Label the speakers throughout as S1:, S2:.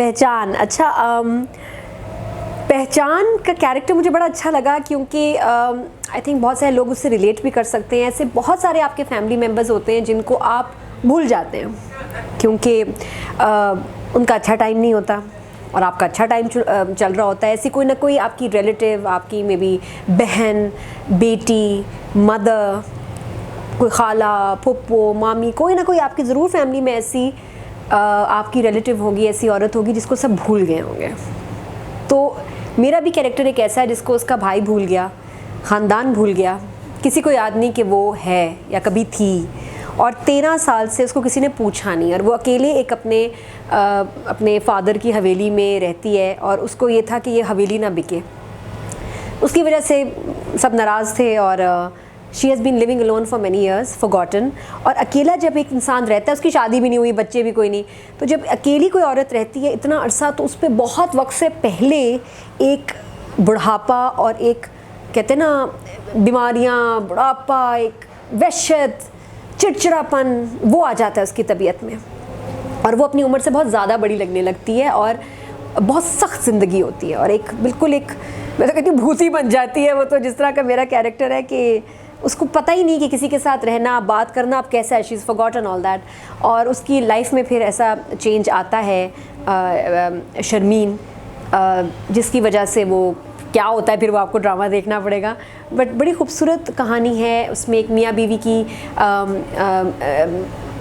S1: पहचान, अच्छा पहचान का कैरेक्टर मुझे बड़ा अच्छा लगा क्योंकि आई थिंक बहुत सारे लोग उससे रिलेट भी कर सकते हैं। ऐसे बहुत सारे आपके फैमिली मेम्बर्स होते हैं जिनको आप भूल जाते हैं क्योंकि उनका अच्छा टाइम नहीं होता और आपका अच्छा टाइम चल रहा होता है। ऐसी कोई ना कोई आपकी रिलेटिव, आपकी मे बी बहन, बेटी, मदर, कोई खाला, फुप्पो, मामी, कोई ना कोई आपकी ज़रूर फैमिली में ऐसी आपकी रिलेटिव होगी, ऐसी औरत होगी जिसको सब भूल गए होंगे। तो मेरा भी कैरेक्टर एक ऐसा है जिसको उसका भाई भूल गया, ख़ानदान भूल गया, किसी को याद नहीं कि वो है या कभी थी, और 13 साल से उसको किसी ने पूछा नहीं, और वो अकेले एक अपने फादर की हवेली में रहती है और उसको ये था कि ये हवेली ना बिके। उसकी वजह से सब नाराज़ थे और she has been living alone for many years, forgotten. और अकेला जब एक इंसान रहता है, उसकी शादी भी नहीं हुई, बच्चे भी कोई नहीं, तो जब अकेली कोई औरत रहती है इतना अरसा, तो उस पर बहुत वक्त से पहले एक बुढ़ापा और एक कहते हैं ना बीमारियाँ, बुढ़ापा, एक वहशत, चिड़चिड़ापन, वो आ जाता है उसकी तबीयत में, और वो अपनी उम्र से बहुत ज़्यादा बड़ी लगने लगती है और बहुत सख्त ज़िंदगी होती है और एक बिल्कुल एक मैं तो कहती हूँ भूत ही बन जाती है वो। तो जिस तरह का मेरा कैरेक्टर है कि उसको पता ही नहीं कि किसी के साथ रहना, बात करना अब कैसा है, she is forgotten all that. और उसकी लाइफ में फिर ऐसा चेंज आता है शर्मीन, जिसकी वजह से वो क्या होता है फिर वो आपको ड्रामा देखना पड़ेगा। बट बड़ी खूबसूरत कहानी है उसमें, एक मियाँ बीवी की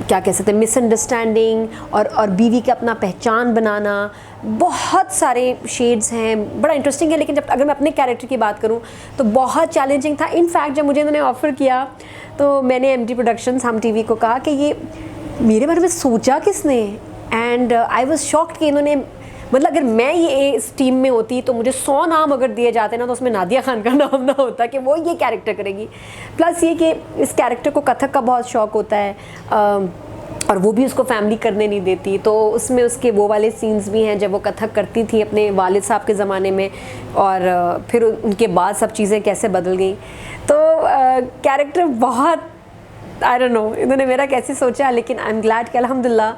S1: क्या कह सकते हैं मिसअंडरस्टैंडिंग और बीवी का अपना पहचान बनाना, बहुत सारे शेड्स हैं, बड़ा इंटरेस्टिंग है। लेकिन जब अगर मैं अपने कैरेक्टर की बात करूं तो बहुत चैलेंजिंग था। इनफैक्ट जब मुझे इन्होंने ऑफ़र किया तो मैंने MD प्रोडक्शंस, हम टीवी को कहा कि ये मेरे बारे में सोचा किसने, एंड आई वाज शॉक्ड कि इन्होंने, मतलब अगर मैं ये इस टीम में होती तो मुझे 100 नाम अगर दिए जाते ना तो उसमें नादिया खान का नाम ना होता कि वो ये कैरेक्टर करेगी। प्लस ये कि इस कैरेक्टर को कथक का बहुत शौक़ होता है और वो भी उसको फैमिली करने नहीं देती, तो उसमें उसके वो वाले सीन्स भी हैं जब वो कथक करती थी अपने वालिद साहब के ज़माने में, और फिर उनके बाद सब चीज़ें कैसे बदल गई। तो कैरेक्टर बहुत आई डोंट नो इन्होंने मेरा कैसे सोचा, लेकिन आई एम ग्लैड कि अल्हम्दुलिल्लाह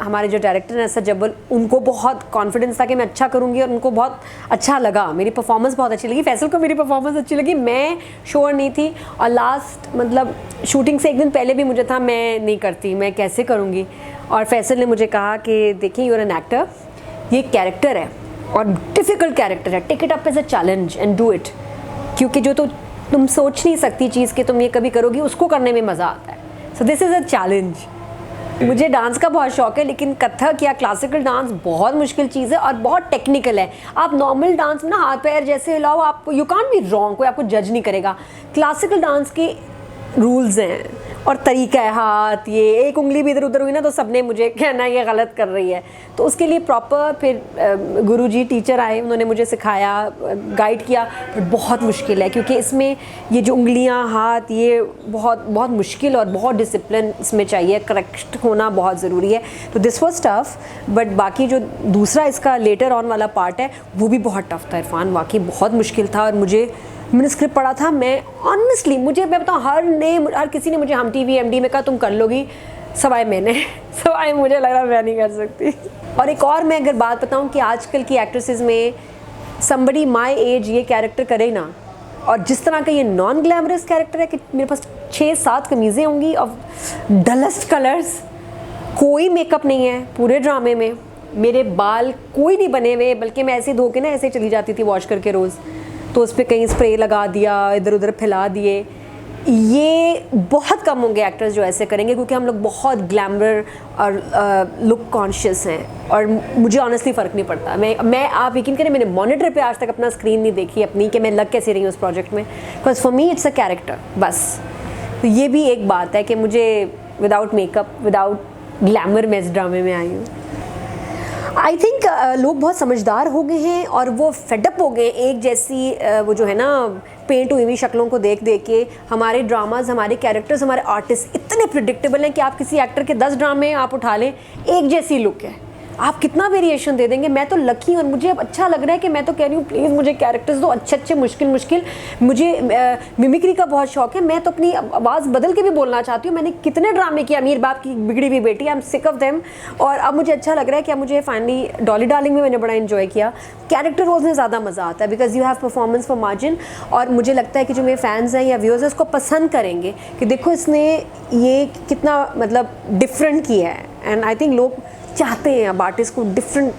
S1: हमारे जो डायरेक्टर हैं असद जब्बल, उनको बहुत कॉन्फिडेंस था कि मैं अच्छा करूँगी और उनको बहुत अच्छा लगा, मेरी परफॉर्मेंस बहुत अच्छी लगी, फैसल को मेरी परफॉर्मेंस अच्छी लगी। मैं श्योर नहीं थी और लास्ट मतलब शूटिंग से एक दिन पहले भी मुझे था मैं नहीं करती, मैं कैसे करूँगी, और फैसल ने मुझे कहा कि देखिए यू आर एन एक्टर, ये कैरेक्टर है और डिफ़िकल्ट कैरेक्टर है, take it up as a challenge and do it, क्योंकि जो तो तुम सोच नहीं सकती चीज़ कि तुम ये कभी करोगी, उसको करने में मज़ा आता है। So this is a challenge. मुझे डांस का बहुत शौक है, लेकिन कथक या क्लासिकल डांस बहुत मुश्किल चीज़ है और बहुत टेक्निकल है। आप नॉर्मल डांस में ना हाथ पैर जैसे हिलाओ, आप यू कांट बी रॉन्ग, कोई आपको जज नहीं करेगा। क्लासिकल डांस के रूल्स हैं और तरीका है, हाथ ये एक उंगली भी इधर उधर हुई ना तो सबने मुझे कहना ये गलत कर रही है। तो उसके लिए प्रॉपर फिर गुरुजी टीचर आए, उन्होंने मुझे सिखाया, गाइड किया, पर बहुत मुश्किल है क्योंकि इसमें ये जो उंगलियां, हाथ, ये बहुत बहुत मुश्किल और बहुत डिसिप्लिन इसमें चाहिए, करेक्ट होना बहुत ज़रूरी है। तो दिस वाज टफ़, बट बाकी जो दूसरा इसका लेटर ऑन वाला पार्ट है वो भी बहुत टफ़ था इरफान, वाकई बहुत मुश्किल था। और मैंने स्क्रिप्ट पढ़ा था, मैं ऑनेस्टली मैं बताऊँ हर किसी ने मुझे हम टीवी MD में कहा तुम कर लोगी, सवाए मैंने सवाए मुझे लग रहा मैं नहीं कर सकती। और एक और मैं अगर बात बताऊँ कि आजकल की एक्ट्रेसेस में समबडी माई एज ये कैरेक्टर करे ना, और जिस तरह का ये नॉन ग्लैमरस कैरेक्टर है कि मेरे पास 6-7 कमीज़ें होंगी ऑफ डलेस्ट कलर्स, कोई मेकअप नहीं है पूरे ड्रामे में, मेरे बाल कोई नहीं बने हुए, बल्कि मैं ऐसे धो के ना ऐसे चली जाती थी वॉश करके रोज़, तो उस पर कहीं स्प्रे लगा दिया, इधर उधर फैला दिए। ये बहुत कम होंगे एक्टर्स जो ऐसे करेंगे, क्योंकि हम लोग बहुत ग्लैमर और लुक कॉन्शियस हैं, और मुझे ऑनेस्टली फ़र्क नहीं पड़ता। मैं आप यकीन करें मैंने मॉनिटर पे आज तक अपना स्क्रीन नहीं देखी अपनी कि मैं लग कैसे रही हूँ उस प्रोजेक्ट में, because for me it's a character बस। तो ये भी एक बात है कि मुझे विदाउट मेकअप, विदाउट ग्लैमर मैं इस ड्रामे में आई हूँ। आई थिंक लोग बहुत समझदार हो गए हैं और वो फेडअप हो गए एक जैसी वो जो है ना पेंट हुई हुई शक्लों को देख देख के। हमारे ड्रामाज, हमारे कैरेक्टर्स, हमारे आर्टिस्ट इतने प्रिडिक्टेबल हैं कि आप किसी एक्टर के 10 ड्रामे आप उठा लें, एक जैसी लुक है, आप कितना वेरिएशन दे देंगे, मैं तो लकी हूँ और मुझे अब अच्छा लग रहा है कि मैं तो कह रही हूँ प्लीज़ मुझे कैरेक्टर्स दो अच्छे मुश्किल। मुझे मिमिक्री का बहुत शौक है, मैं तो अपनी आवाज़ बदल के भी बोलना चाहती हूँ। मैंने कितने ड्रामे किए, अमीर बाप की बिगड़ी हुई बेटी, I am sick of them. और अब मुझे अच्छा लग रहा है कि अब मुझे फाइनली डॉली डार्लिंग में मैंने बड़ा इन्जॉय किया। कैरेक्टर रोल्स में ज़्यादा मज़ा आता है because you have performance for margin. और मुझे लगता है कि जो मेरे फैंस हैं या व्यूअर्स हैं उसको पसंद करेंगे कि देखो इसने ये कितना मतलब डिफरेंट किया है। एंड आई थिंक लोग चाहते हैं अब आर्टिस्ट को डिफरेंट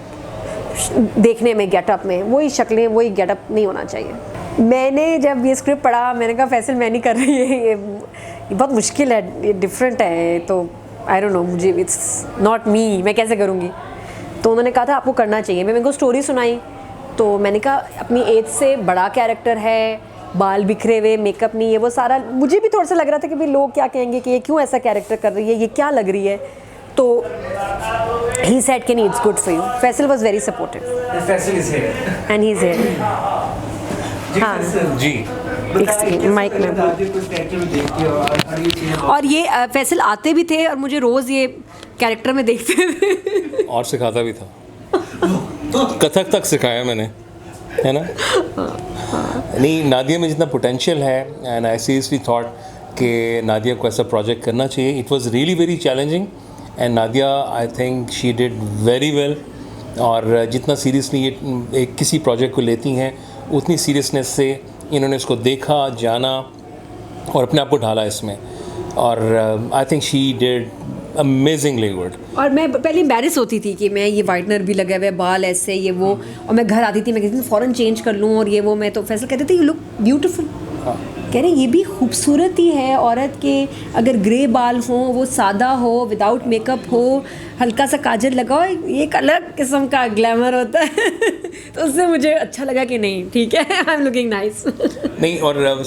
S1: देखने में, गेटअप में, वही शक्लें वही गेटअप नहीं होना चाहिए। मैंने जब ये स्क्रिप्ट पढ़ा मैंने कहा फैसल मैं नहीं कर रही है, ये बहुत मुश्किल है, ये डिफरेंट है, तो आई डोंट नो, मुझे इट्स नॉट मी, मैं कैसे करूँगी। तो उन्होंने कहा था आपको करना चाहिए। मैं मेरे को स्टोरी सुनाई तो मैंने कहा अपनी एज से बड़ा कैरेक्टर है, बाल बिखरे हुए, मेकअप नहीं है, वो सारा मुझे भी थोड़ा सा लग रहा था कि भाई लोग क्या कहेंगे कि ये क्यों ऐसा कैरेक्टर कर रही है, ये क्या लग रही है। तो he said कि नहीं it's good for you. Faisal was very supportive.
S2: Faisal is here.
S1: And he's here. हाँ
S2: जी
S1: माइक में। और ये फैसल आते भी थे और मुझे रोज़ ये कैरेक्टर में देखते थे
S3: और सिखाता भी था, कथक तक सिखाया मैंने, है ना। नहीं, नादिया में जितना पोटेंशियल है एंड आई सीरियसली थॉट कि नादिया को ऐसा प्रोजेक्ट करना चाहिए। It was really very challenging and Nadia I think she did very well. और जितना सीरियसली ये एक किसी प्रोजेक्ट को लेती हैं उतनी सीरियसनेस से इन्होंने इसको देखा, जाना और अपने आप को ढाला इसमें। और I think she did amazingly good.
S1: और मैं पहले एम्बैरेस होती थी कि मैं ये वाइटनर भी लगा हुआ है, बाल ऐसे ये वो, और मैं घर आती थी मैं कहती थी फ़ौरन चेंज कर लूँ और ये वो। मैं तो फैसल कहते थे यू लुक ब्यूटीफुल। कह रहे ये भी खूबसूरती है औरत के, अगर ग्रे बाल हो, वो सादा हो, विदाउट मेकअप हो, हल्का सा काजल लगाओ, ये एक अलग किस्म का ग्लैमर होता है तो उससे मुझे अच्छा लगा कि नहीं ठीक है, आई एम लुकिंग नाइस।
S3: नहीं, और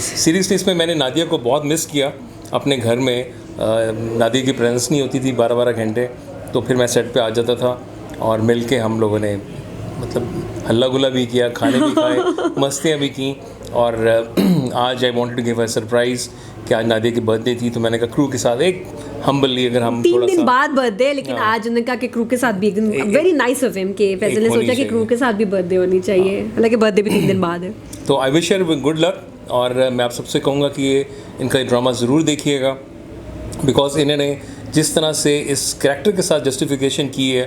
S3: सीरियसली इसमें मैंने नादिया को बहुत मिस किया अपने घर में। नादिया की प्रेजेंस नहीं होती थी 12-12 घंटे, तो फिर मैं सेट पे आ जाता था और मिल के हम लोगों ने मतलब हल्ला गुल्ला भी किया, खाने भी खाए, मस्तियाँ भी की। और आज I wanted to give a surprise कि आज नादिया की बर्थडे थी, तो मैंने कहा क्रू के साथ एक हम्बली अगर हम
S1: 3 दिन बाद बर्थडे, लेकिन आज उन्होंने कहा कि क्रू के साथ भी वेरी नाइस ऑफ हिम कि फैसल ने सोचा कि क्रू के साथ भी बर्थडे होनी चाहिए, हालांकि बर्थडे भी 3 दिन बाद है।
S3: तो I wish her good luck. और मैं आप सबसे कहूँगा कि ये इनका ड्रामा ज़रूर देखिएगा बिकॉज इन्होंने जिस तरह से इस करैक्टर के साथ जस्टिफिकेशन की है,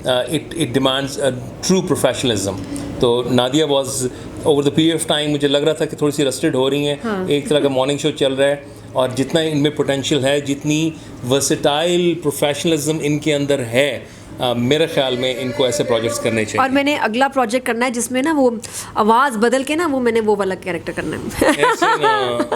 S3: it demands a true professionalism. तो Nadia was over the period of time मुझे लग रहा था कि थोड़ी सी रस्टेड हो रही हैं। हाँ। एक तरह का मॉर्निंग शो चल रहा है और जितना इनमें पोटेंशियल है, जितनी वर्सेटाइल प्रोफेशनलिज्म इनके अंदर है, मेरे ख्याल में इनको ऐसे प्रोजेक्ट्स करने चाहिए।
S1: और मैंने अगला प्रोजेक्ट करना है जिसमें ना वो आवाज़ बदल के ना वो मैंने वो वाला कैरेक्टर करना है।
S3: ऐसे ना